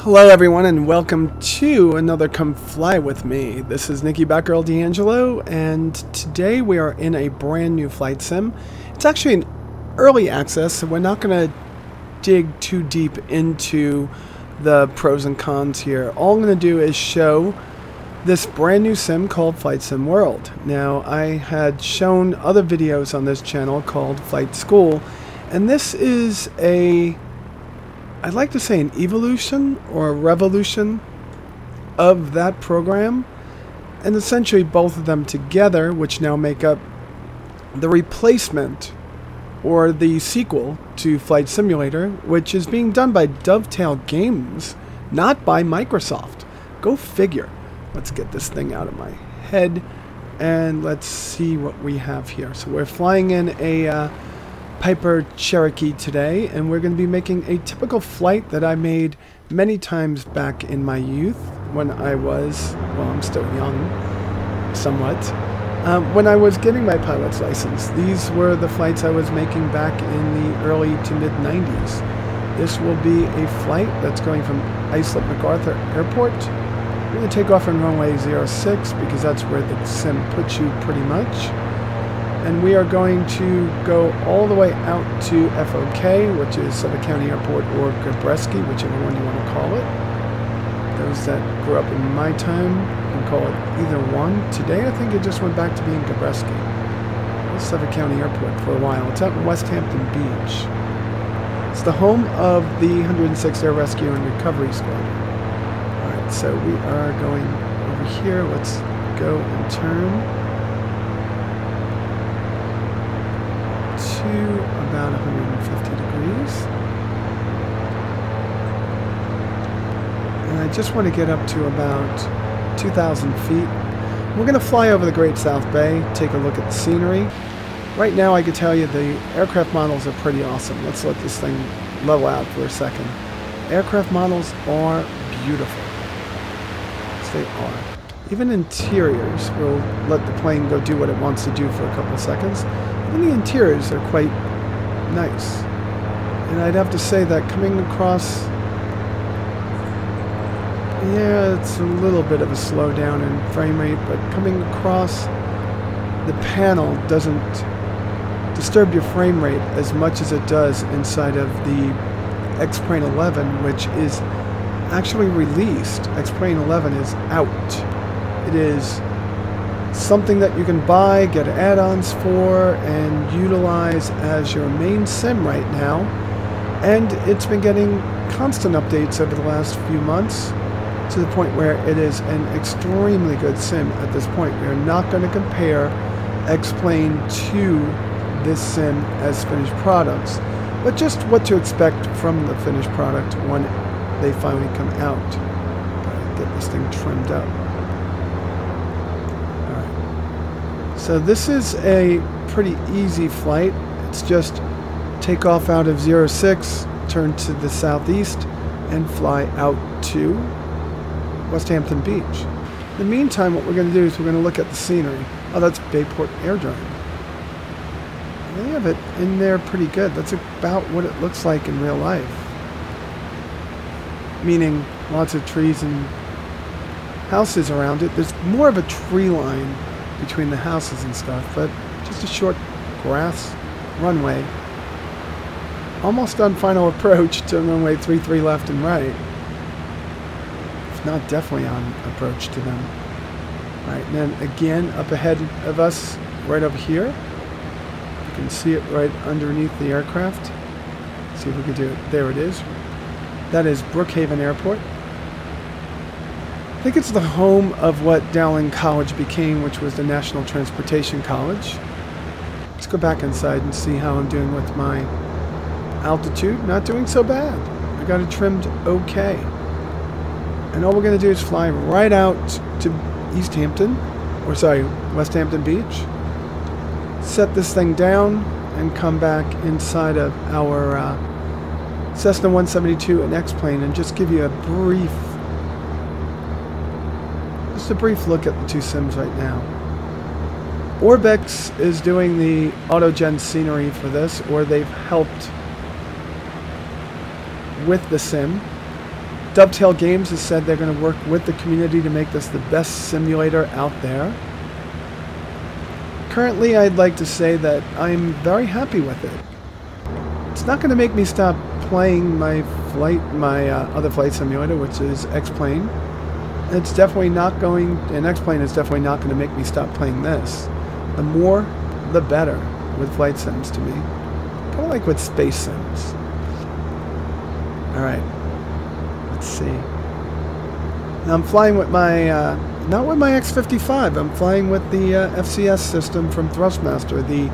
Hello everyone and welcome to another Come Fly With Me. This is Nikki Batgirl D'Angelo and today we are in a brand new flight sim. It's actually an early access, so we're not going to dig too deep into the pros and cons here. All I'm going to do is show this brand new sim called Flight Sim World. Now, I had shown other videos on this channel called Flight School, and this is I'd like to say an evolution or a revolution of that program, and essentially both of them together, which now make up the replacement or the sequel to Flight Simulator, which is being done by Dovetail Games, not by Microsoft. Go figure. Let's get this thing out of my head and let's see what we have here. So we're flying in a Piper Cherokee today, and we're going to be making a typical flight that I made many times back in my youth when I was, well, I'm still young, somewhat, when I was getting my pilot's license. These were the flights I was making back in the early to mid 90s. This will be a flight that's going from Islip MacArthur Airport. We're going to take off on runway 06 because that's where the sim puts you pretty much. And we are going to go all the way out to FOK, which is Suffolk County Airport, or Gabreski, whichever one you want to call it. Those that grew up in my time can call it either one. Today, I think it just went back to being Gabreski. It was Suffolk County Airport for a while. It's out in West Hampton Beach. It's the home of the 106th Air Rescue and Recovery Squadron. Alright, so we are going over here. Let's go and turn to about 150 degrees. And I just want to get up to about 2,000 feet. We're going to fly over the Great South Bay, take a look at the scenery. Right now I can tell you the aircraft models are pretty awesome. Let's let this thing level out for a second. Aircraft models are beautiful. Yes, they are. Even interiors, we'll let the plane go do what it wants to do for a couple seconds. Even the interiors are quite nice. And I'd have to say that coming across, yeah, it's a little bit of a slowdown in frame rate, but coming across the panel doesn't disturb your frame rate as much as it does inside of the X-Plane 11, which is actually released. X-Plane 11 is out. It is something that you can buy, get add-ons for, and utilize as your main sim right now. And it's been getting constant updates over the last few months to the point where it is an extremely good sim at this point. We are not going to compare X-Plane to this sim as finished products, but just what to expect from the finished product when they finally come out. Gotta get this thing trimmed up. So this is a pretty easy flight. It's just take off out of 06, turn to the southeast, and fly out to West Hampton Beach. In the meantime, what we're going to do is we're going to look at the scenery. Oh, that's Bayport Airdrome. They have it in there pretty good. That's about what it looks like in real life. Meaning lots of trees and houses around it. There's more of a tree line between the houses and stuff, but just a short grass runway. Almost on final approach to runway 33 left and right. If not, definitely on approach to them. Alright, and then again, up ahead of us, right over here. You can see it right underneath the aircraft. See if we can do it. There it is. That is Brookhaven Airport. I think it's the home of what Dowling College became, which was the National Transportation College. Let's go back inside and see how I'm doing with my altitude. Not doing so bad. I got it trimmed okay. And all we're going to do is fly right out to East Hampton, or sorry, West Hampton Beach. Set this thing down and come back inside of our Cessna 172 and X-Plane and just give you a brief look at the two sims right now. Orbex is doing the autogen scenery for this, or they've helped with the sim. Dovetail Games has said they're going to work with the community to make this the best simulator out there. Currently, I'd like to say that I'm very happy with it. It's not going to make me stop playing my other flight simulator, which is X-Plane. It's definitely not going, and X-Plane is definitely not going to make me stop playing this. The more, the better with flight sims to me. Kind of like with space sims. Alright, let's see. Now I'm flying with my, not with my X55, I'm flying with the FCS system from Thrustmaster, the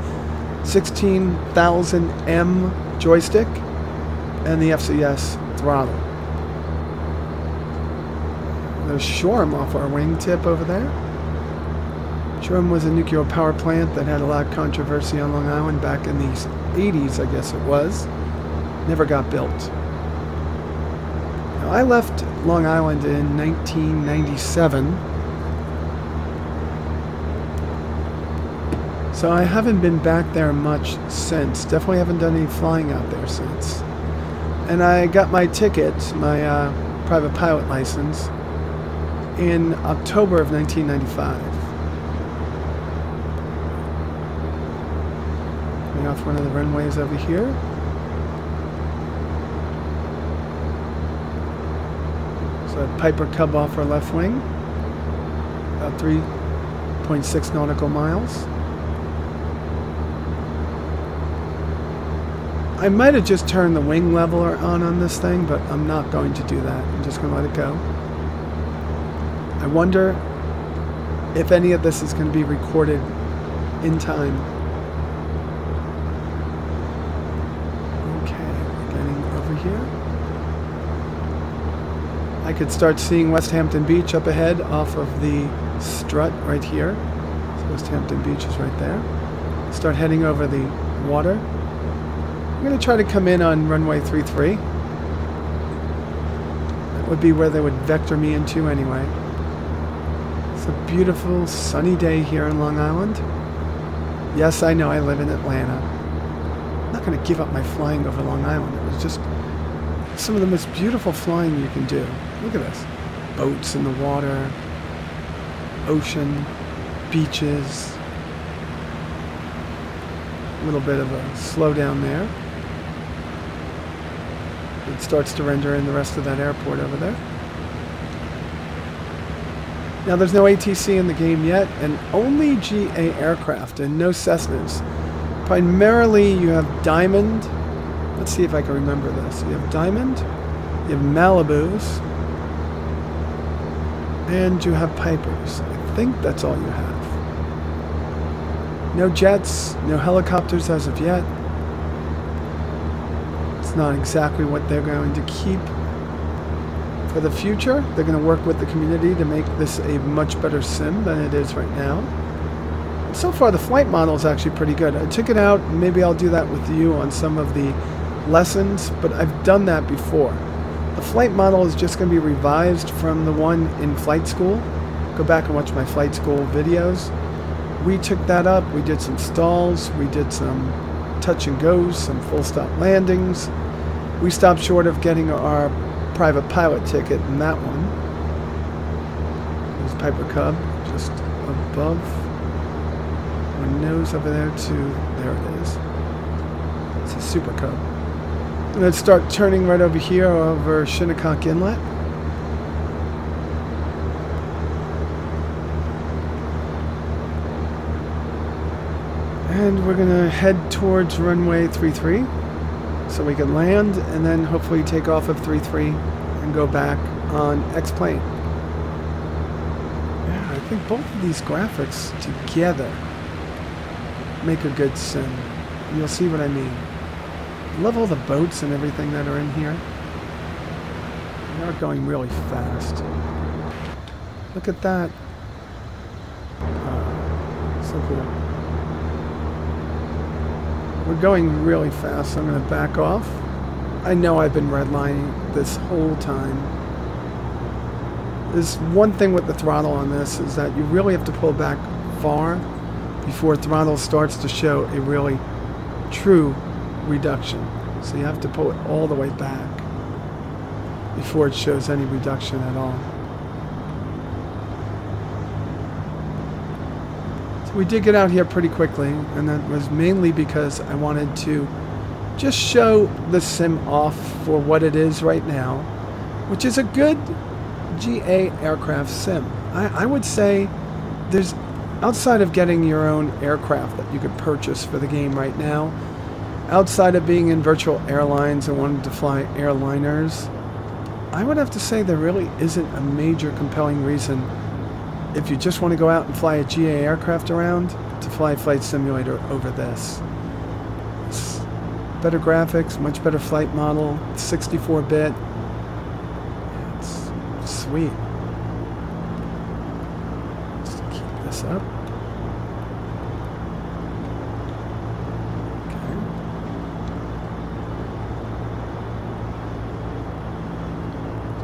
16,000M joystick and the FCS throttle. There's Shoreham off our wingtip over there. Shoreham was a nuclear power plant that had a lot of controversy on Long Island back in the 80s, I guess it was. Never got built. Now, I left Long Island in 1997. So I haven't been back there much since. Definitely haven't done any flying out there since. And I got my ticket, my private pilot license, in October of 1995. Coming off one of the runways over here. So Piper Cub off our left wing. About 3.6 nautical miles. I might have just turned the wing leveler on this thing, but I'm not going to do that. I'm just going to let it go. I wonder if any of this is going to be recorded in time. Okay, we're getting over here. I could start seeing West Hampton Beach up ahead off of the strut right here. So West Hampton Beach is right there. Start heading over the water. I'm going to try to come in on runway 33. That would be where they would vector me into anyway. It's a beautiful sunny day here in Long Island. Yes, I know I live in Atlanta. I'm not going to give up my flying over Long Island. It was just some of the most beautiful flying you can do. Look at this. Boats in the water, ocean, beaches. A little bit of a slowdown there. It starts to render in the rest of that airport over there. Now there's no ATC in the game yet, and only GA aircraft and no Cessnas. Primarily you have Diamond. Let's see if I can remember this. You have Diamond, you have Malibus, and you have Pipers. I think that's all you have. No jets, no helicopters as of yet. It's not exactly what they're going to keep for the future. They're going to work with the community to make this a much better sim than it is right now. And so far the flight model is actually pretty good. I took it out, and maybe I'll do that with you on some of the lessons, but I've done that before. The flight model is just going to be revised from the one in flight school. Go back and watch my flight school videos. We took that up, we did some stalls, we did some touch and goes, some full stop landings. We stopped short of getting our private pilot ticket in that one. There's Piper Cub just above my nose over there too. There it is. It's a Super Cub. I'm going to start turning right over here over Shinnecock Inlet. And we're going to head towards runway 33 so we can land and then hopefully take off of 33 and go back on X-Plane. Yeah, I think both of these graphics together make a good sim. You'll see what I mean. I love all the boats and everything that are in here. They are going really fast. Look at that. So cool. We're going really fast, so I'm going to back off. I know I've been redlining this whole time. There's one thing with the throttle on this is that you really have to pull back far before throttle starts to show a really true reduction. So you have to pull it all the way back. before it shows any reduction at all. So we did get out here pretty quickly, and that was mainly because I wanted to just show the sim off for what it is right now, which is a good GA aircraft sim. I would say there's, outside of getting your own aircraft that you could purchase for the game right now, outside of being in virtual airlines and wanting to fly airliners, I would have to say there really isn't a major compelling reason, if you just want to go out and fly a GA aircraft around, to fly Flight Simulator over this. It's better graphics, much better flight model, 64-bit. It's sweet. Just keep this up.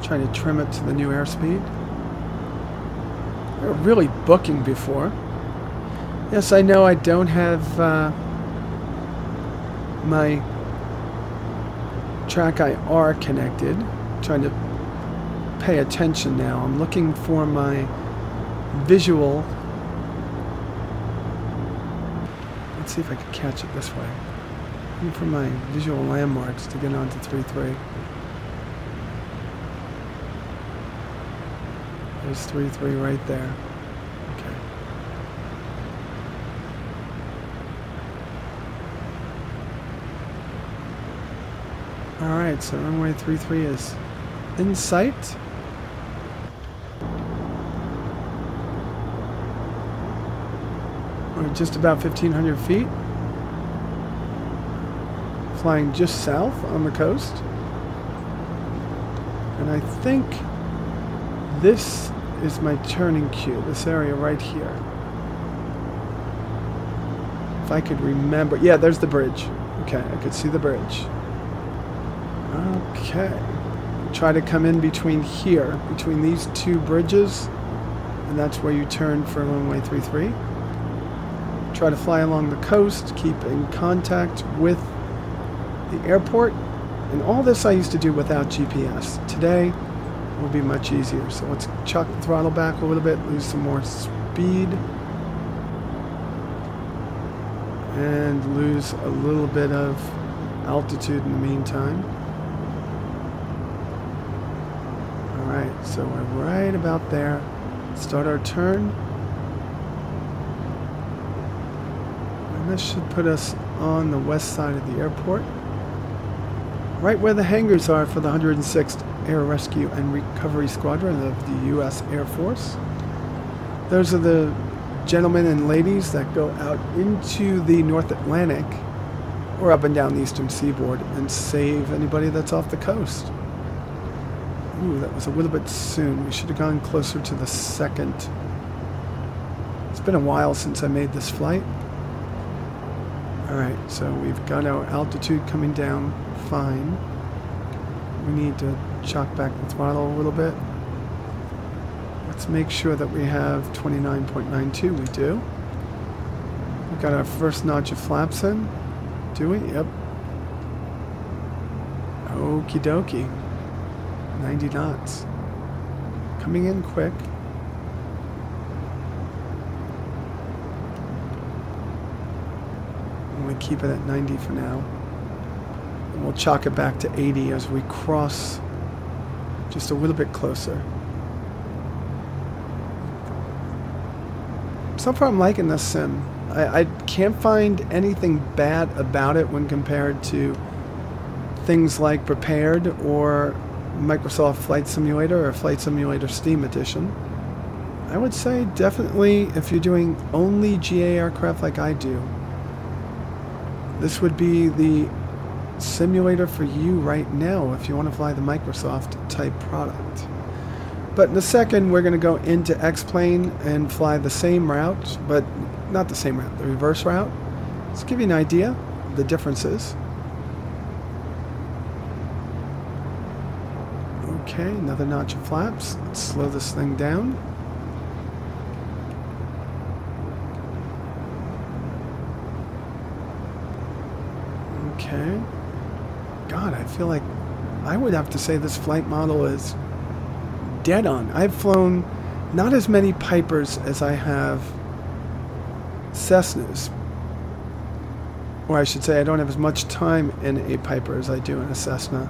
Trying to trim it to the new airspeed. They were really booking before. Yes, I know I don't have my track IR connected. I'm trying to pay attention now. I'm looking for my visual. Let's see if I can catch it this way. Looking for my visual landmarks to get onto 3-3. There's 3-3 right there. Okay. Alright, so runway 33 is in sight. We're just about 1,500 feet. Flying just south on the coast. And I think this is my turning cue, this area right here. If I could remember. Yeah, there's the bridge. Okay, I could see the bridge. Okay. Try to come in between here, between these two bridges, and that's where you turn for runway 33. Try to fly along the coast, keep in contact with the airport, and all this I used to do without GPS. Today will be much easier. So let's chuck the throttle back a little bit, lose some more speed, and lose a little bit of altitude in the meantime. Alright, so we're right about there. Start our turn. And this should put us on the west side of the airport, right where the hangars are for the 106th Air Rescue and Recovery Squadron of the U.S. Air Force. Those are the gentlemen and ladies that go out into the North Atlantic or up and down the eastern seaboard and save anybody that's off the coast. Ooh, that was a little bit soon. We should have gone closer to the second. It's been a while since I made this flight. Alright, so we've got our altitude coming down fine. We need to chuck back the throttle a little bit. Let's make sure that we have 29.92. We do. We've got our first notch of flaps in. Do we? Yep. Okie dokie. 90 knots. Coming in quick. I'm going to keep it at 90 for now. And we'll chalk it back to 80 as we cross just a little bit closer. So far I'm liking this sim. I can't find anything bad about it when compared to things like Prepared or Microsoft Flight Simulator or Flight Simulator Steam Edition. I would say definitely if you're doing only GA aircraft like I do, this would be the simulator for you right now if you want to fly the Microsoft type product. But in a second we're going to go into X-Plane and fly the same route, but not the same route, the reverse route. Let's give you an idea of the differences. Okay, another notch of flaps. Let's slow this thing down. Okay. God, I feel like I would have to say this flight model is dead on. I've flown not as many Pipers as I have Cessnas. Or I should say I don't have as much time in a Piper as I do in a Cessna.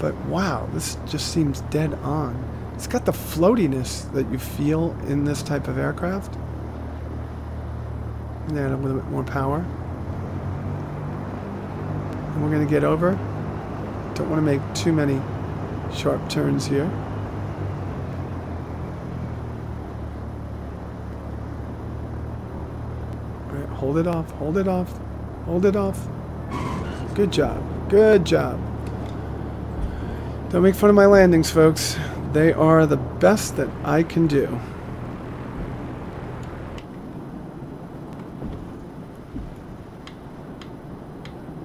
But wow, this just seems dead on. It's got the floatiness that you feel in this type of aircraft. And add a little bit more power. And we're going to get over. Don't want to make too many sharp turns here. All right, hold it off, hold it off, hold it off. Good job, good job. Don't make fun of my landings, folks. They are the best that I can do.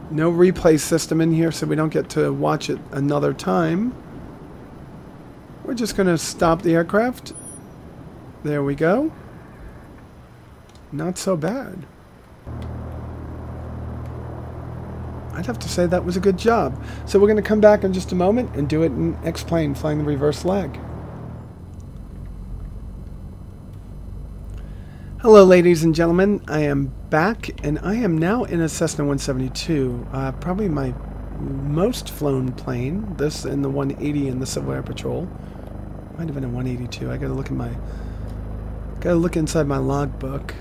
No replay system in here, so we don't get to watch it another time. We're just going to stop the aircraft. There we go. Not so bad. I'd have to say that was a good job. So we're going to come back in just a moment and do it in X-plane, flying the reverse leg. Hello, ladies and gentlemen. I am back, and I am now in a Cessna 172. Probably my most flown plane. This and the 180 in the Civil Air Patrol. Might have been a 182. I gotta look inside my logbook.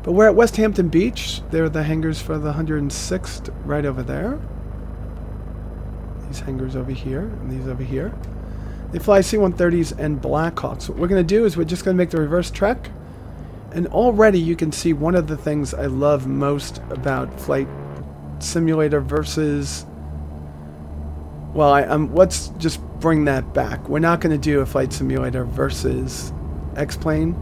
But we're at West Hampton Beach. There are the hangars for the 106th right over there. These hangars over here and these over here. They fly C-130s and Blackhawks. What we're going to do is we're just going to make the reverse trek. And already you can see one of the things I love most about Flight Simulator versus... Well, let's just bring that back. We're not going to do a Flight Simulator versus X-plane.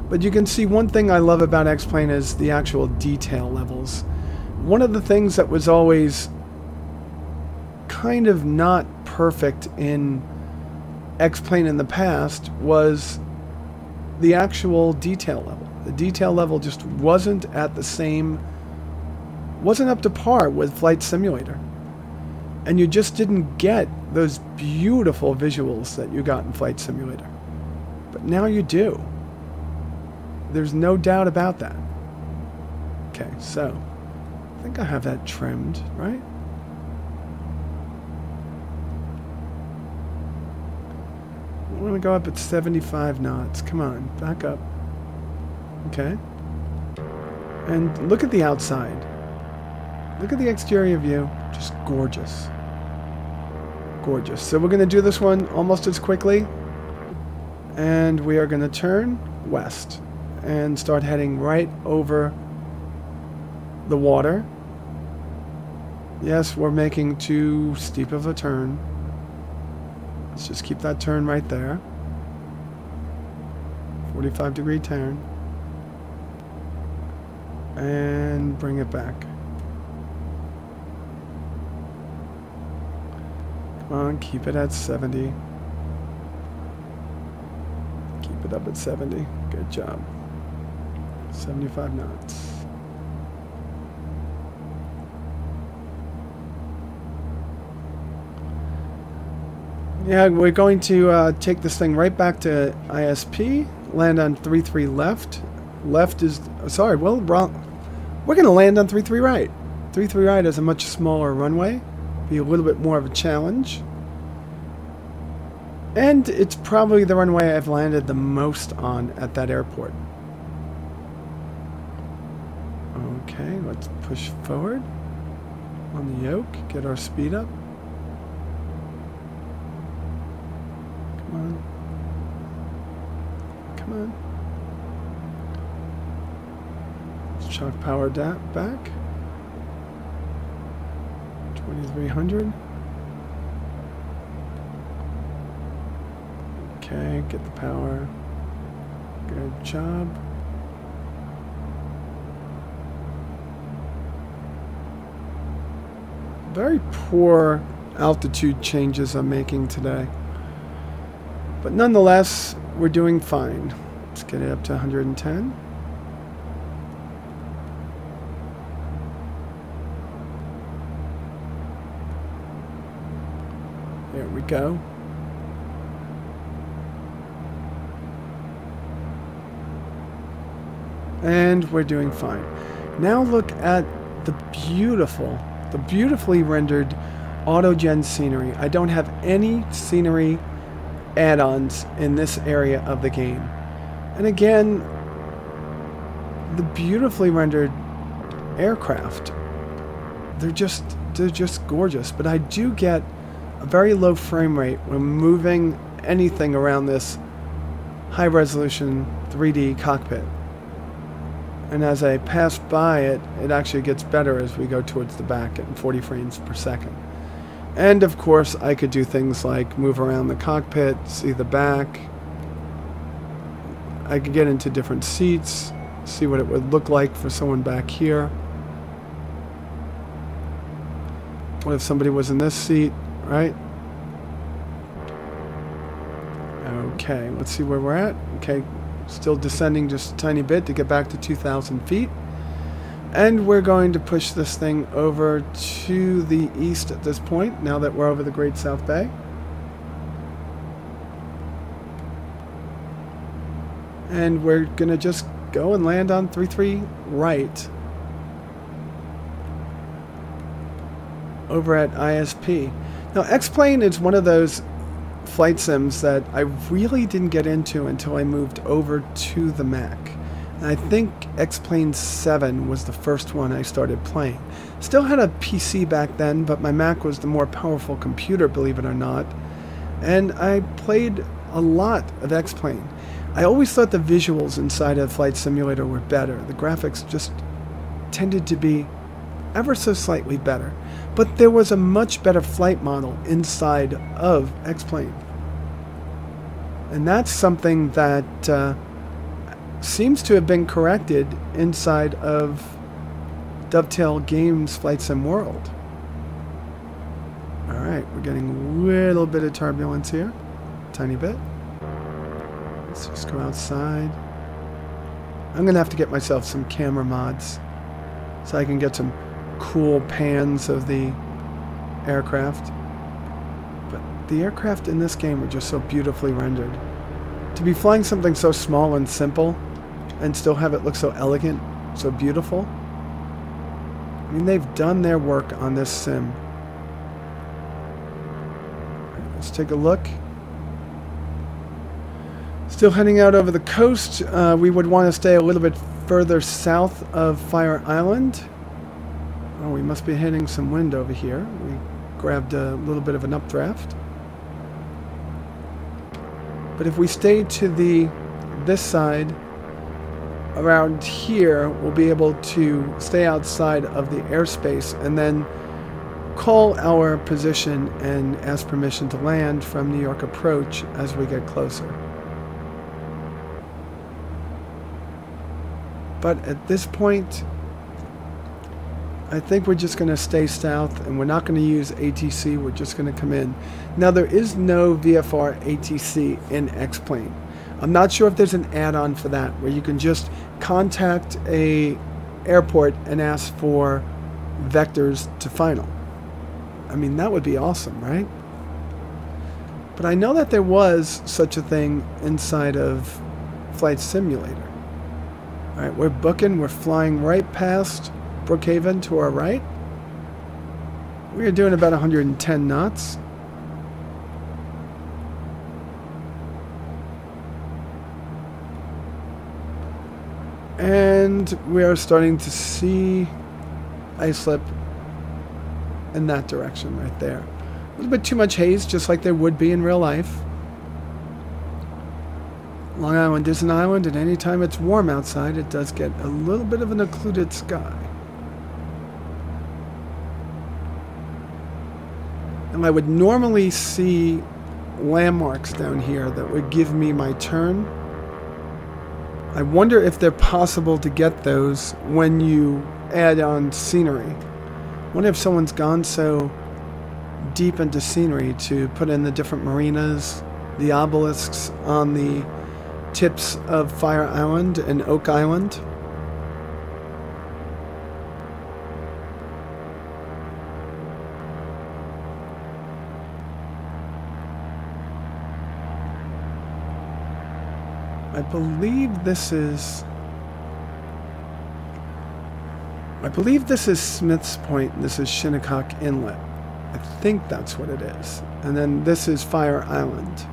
But you can see one thing I love about X-plane is the actual detail levels. One of the things that was always kind of not perfect in X-plane in the past was the actual detail level. The detail level just wasn't at the same, wasn't up to par with Flight Simulator. And you just didn't get those beautiful visuals that you got in Flight Simulator. But now you do. There's no doubt about that. Okay, so I think I have that trimmed, right? We're going to go up at 75 knots. Come on, back up. Okay. And look at the outside. Look at the exterior view. Just gorgeous. Gorgeous. So we're going to do this one almost as quickly. And we are going to turn west and start heading right over the water. Yes, we're making too steep of a turn. Let's just keep that turn right there. 45-degree turn. And bring it back. Come on, keep it at 70. Keep it up at 70. Good job. 75 knots. Yeah, we're going to take this thing right back to ISP, land on 33 left. Left is, sorry, well, wrong. We're going to land on 33 right. 33 right is a much smaller runway, be a little bit more of a challenge. And it's probably the runway I've landed the most on at that airport. Okay, let's push forward on the yoke, get our speed up. Come on. Come on. Let's shock power back. 2300. Okay, get the power. Good job. Very poor altitude changes I'm making today. But nonetheless, we're doing fine. Let's get it up to 110. There we go. And we're doing fine. Now look at the beautifully rendered auto-gen scenery. I don't have any scenery add-ons in this area of the game. And again, the beautifully rendered aircraft. They're just gorgeous. But I do get a very low frame rate when moving anything around this high-resolution 3D cockpit. And as I pass by it, it actually gets better as we go towards the back at 40 frames per second. And of course, I could do things like move around the cockpit, see the back. I could get into different seats, see what it would look like for someone back here. What if somebody was in this seat, right? Okay, let's see where we're at. Okay. Still descending just a tiny bit to get back to 2,000 feet. And we're going to push this thing over to the east at this point, now that we're over the Great South Bay. And we're going to just go and land on 33 right over at ISP. Now, X-Plane is one of those flight sims that I really didn't get into until I moved over to the Mac. And I think X-Plane 7 was the first one I started playing. Still had a PC back then, but my Mac was the more powerful computer, believe it or not. And I played a lot of X-Plane. I always thought the visuals inside of Flight Simulator were better. The graphics just tended to be ever so slightly better. But there was a much better flight model inside of X-Plane. And that's something that seems to have been corrected inside of Dovetail Games Flight Sim World. Alright, we're getting a little bit of turbulence here. Tiny bit. Let's just go outside. I'm going to have to get myself some camera mods so I can get some cool pans of the aircraft. But the aircraft in this game are just so beautifully rendered. To be flying something so small and simple and still have it look so elegant, so beautiful. I mean, they've done their work on this sim. Right, let's take a look. Still heading out over the coast. We would want to stay a little bit further south of Fire Island. Oh, we must be hitting some wind over here. We grabbed a little bit of an updraft. But if we stay to this side, around here, we'll be able to stay outside of the airspace and then call our position and ask permission to land from New York approach as we get closer. But at this point, I think we're just going to stay south, and we're not going to use ATC. We're just going to come in. Now, there is no VFR ATC in X-Plane. I'm not sure if there's an add-on for that, where you can just contact a airport and ask for vectors to final. I mean, that would be awesome, right? But I know that there was such a thing inside of Flight Simulator. All right, we're booking. We're flying right past Brookhaven to our right. We are doing about 110 knots. And we are starting to see ice slip in that direction right there. A little bit too much haze, just like there would be in real life. Long Island is an island, and anytime it's warm outside, it does get a little bit of an occluded sky. And I would normally see landmarks down here that would give me my turn. I wonder if they're possible to get those when you add on scenery. I wonder if someone's gone so deep into scenery to put in the different marinas, the obelisks on the tips of Fire Island and Oak Island. I believe this is Smith's Point. This is Shinnecock Inlet. I think that's what it is. And then this is Fire Island.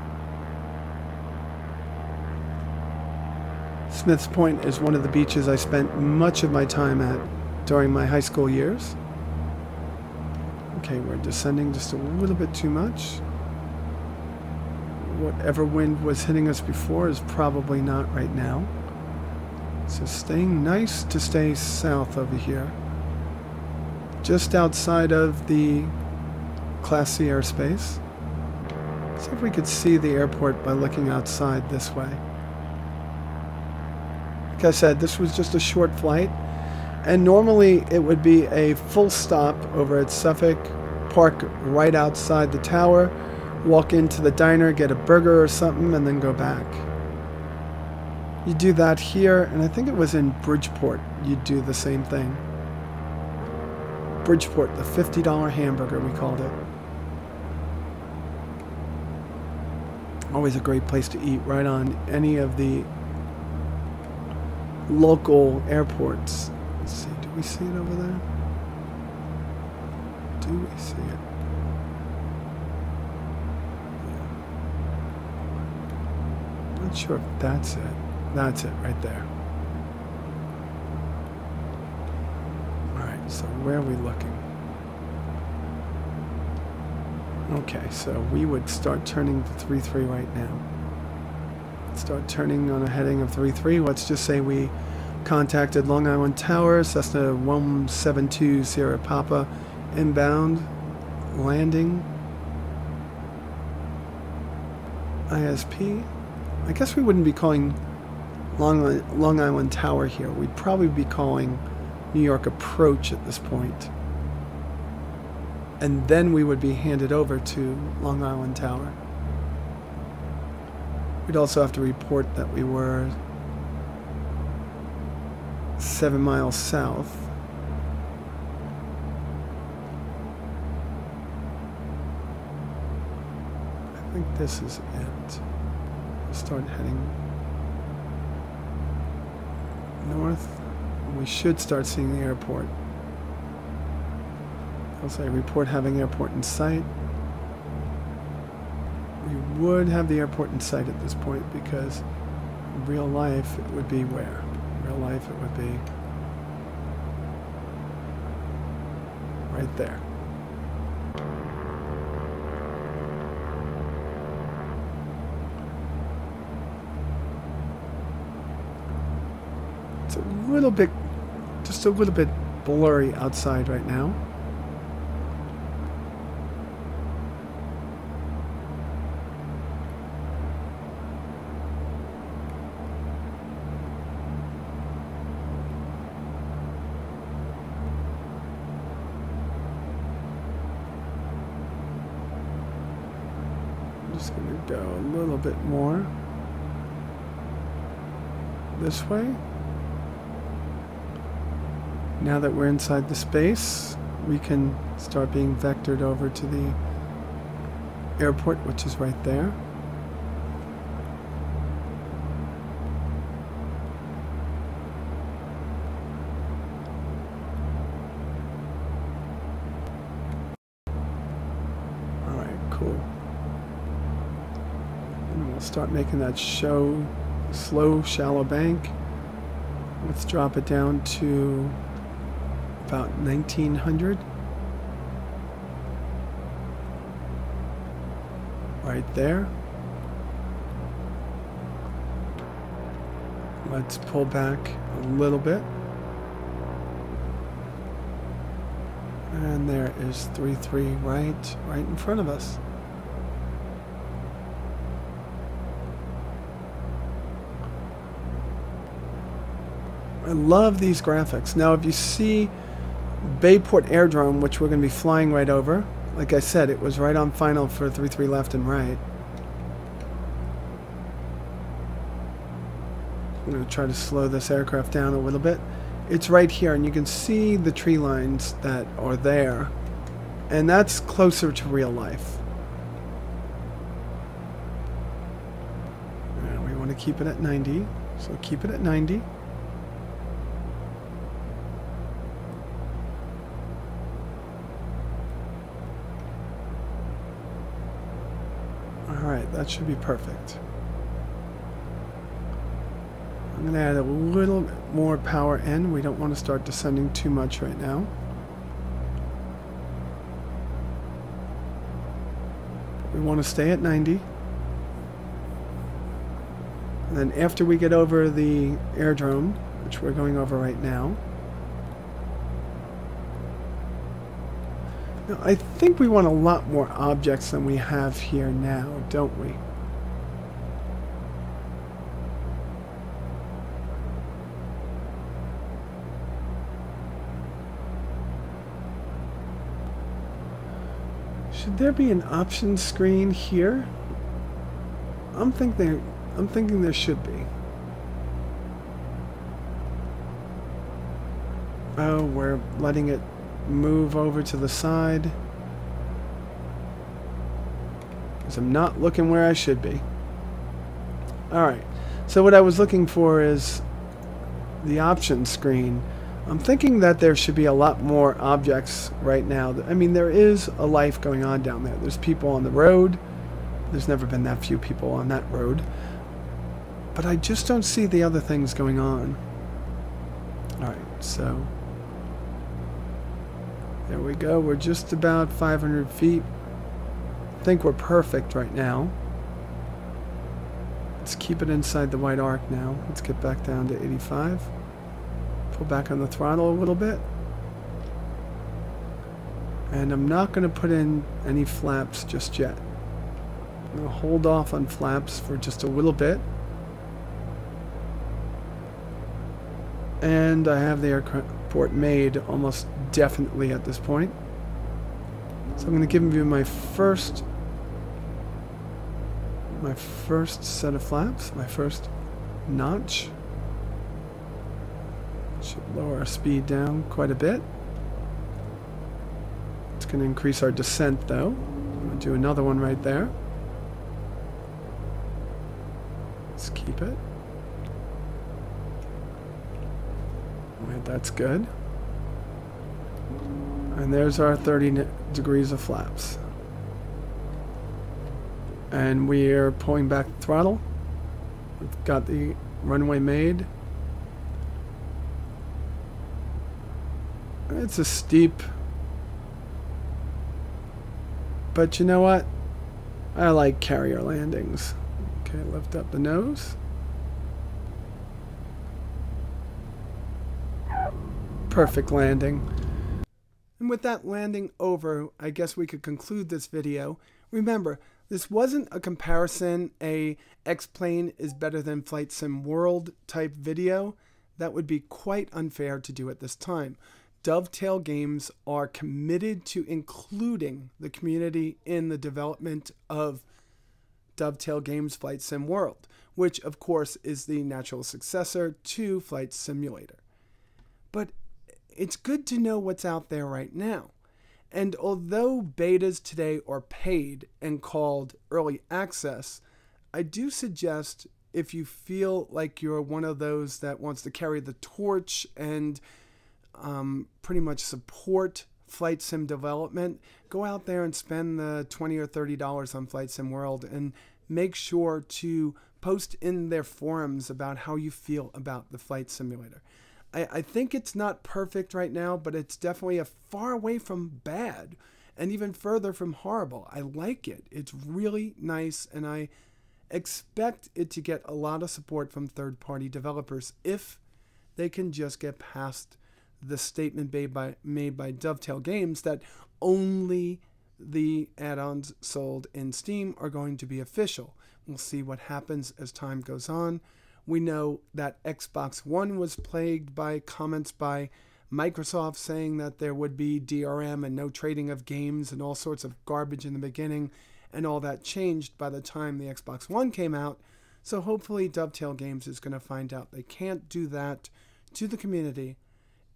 Smith's Point is one of the beaches I spent much of my time at during my high school years. Okay, we're descending just a little bit too much. Whatever wind was hitting us before is probably not right now. So staying nice to stay south over here. Just outside of the Class C airspace. See if we could see the airport by looking outside this way. Like I said, this was just a short flight. And normally it would be a full stop over at Suffolk, park right outside the tower, walk into the diner, get a burger or something, and then go back. You do that here, and I think it was in Bridgeport, you'd do the same thing. Bridgeport, the $50 hamburger, we called it. Always a great place to eat, right on any of the local airports. Let's see, do we see it over there? Do we see it? Not sure if that's it. That's it right there. Alright, so where are we looking? Okay, so we would start turning to 3-3 right now. Start turning on a heading of 3-3. Let's just say we contacted Long Island Tower, Cessna 172 Sierra Papa, inbound, landing, ISP. I guess we wouldn't be calling Long Island Tower here. We'd probably be calling New York Approach at this point. And then we would be handed over to Long Island Tower. We'd also have to report that we were 7 miles south. I think this is it. We'll start heading north. We should start seeing the airport. I'll say report having airport in sight. We would have the airport in sight at this point because in real life it would be where? In real life it would be right there. It's a little bit, just a little bit blurry outside right now. Just going to go a little bit more this way. Now that we're inside the space, we can start being vectored over to the airport, which is right there. All right, cool. And we'll start making that slow, shallow bank. Let's drop it down to about 1900. Right there. Let's pull back a little bit. And there is 3-3 right in front of us. I love these graphics. Now if you see Bayport Airdrome, which we're going to be flying right over. Like I said, it was right on final for 3-3 left and right. I'm going to try to slow this aircraft down a little bit. It's right here, and you can see the tree lines that are there. And that's closer to real life. We want to keep it at 90. So keep it at 90. Alright, that should be perfect. I'm going to add a little more power in. We don't want to start descending too much right now. We want to stay at 90. And then after we get over the airdrome, which we're going over right now, I think we want a lot more objects than we have here now, don't we? Should there be an option screen here? I'm thinking there should be. Oh, we're letting it move over to the side. Because I'm not looking where I should be. Alright, so what I was looking for is the option screen. I'm thinking that there should be a lot more objects right now. I mean, there is a life going on down there. There's people on the road. There's never been that few people on that road. But I just don't see the other things going on. Alright, so there we go. We're just about 500 feet. I think we're perfect right now. Let's keep it inside the white arc now. Let's get back down to 85. Pull back on the throttle a little bit. And I'm not going to put in any flaps just yet. I'm going to hold off on flaps for just a little bit. And I have the airport made almost definitely at this point. So I'm going to give you my first set of flaps, my first notch. Should lower our speed down quite a bit. It's going to increase our descent though. I'm going to do another one right there. Let's keep it. Right, that's good. And there's our 30 degrees of flaps. And we're pulling back the throttle. We've got the runway made. It's a steep, but you know what? I like carrier landings. Okay, lift up the nose. Perfect landing. And with that landing over, I guess we could conclude this video. Remember, this wasn't a comparison, a X-Plane is better than Flight Sim World type video. That would be quite unfair to do at this time. Dovetail Games are committed to including the community in the development of Dovetail Games Flight Sim World, which of course is the natural successor to Flight Simulator. But it's good to know what's out there right now. And although betas today are paid and called early access, I do suggest if you feel like you're one of those that wants to carry the torch and pretty much support Flight Sim development, go out there and spend the $20 or $30 on Flight Sim World and make sure to post in their forums about how you feel about the flight simulator. I think it's not perfect right now, but it's definitely a far away from bad and even further from horrible. I like it. It's really nice, and I expect it to get a lot of support from third-party developers if they can just get past the statement made by Dovetail Games that only the add-ons sold in Steam are going to be official. We'll see what happens as time goes on. We know that Xbox One was plagued by comments by Microsoft saying that there would be DRM and no trading of games and all sorts of garbage in the beginning, and all that changed by the time the Xbox One came out. So hopefully Dovetail Games is going to find out they can't do that to the community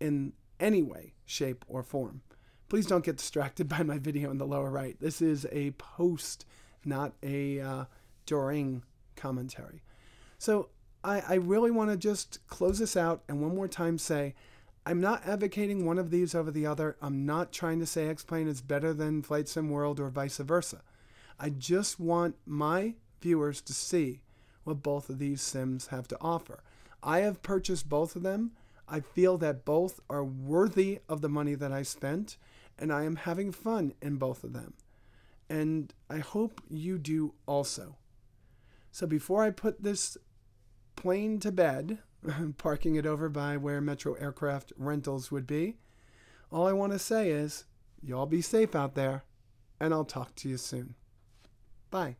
in any way, shape, or form. Please don't get distracted by my video in the lower right. This is a post, not a during commentary. So I really want to just close this out and one more time say, I'm not advocating one of these over the other. I'm not trying to say X-Plane is better than Flight Sim World or vice versa. I just want my viewers to see what both of these sims have to offer. I have purchased both of them. I feel that both are worthy of the money that I spent, and I am having fun in both of them. And I hope you do also. So before I put this plane to bed, parking it over by where Metro Aircraft Rentals would be, all I want to say is, y'all be safe out there, and I'll talk to you soon. Bye.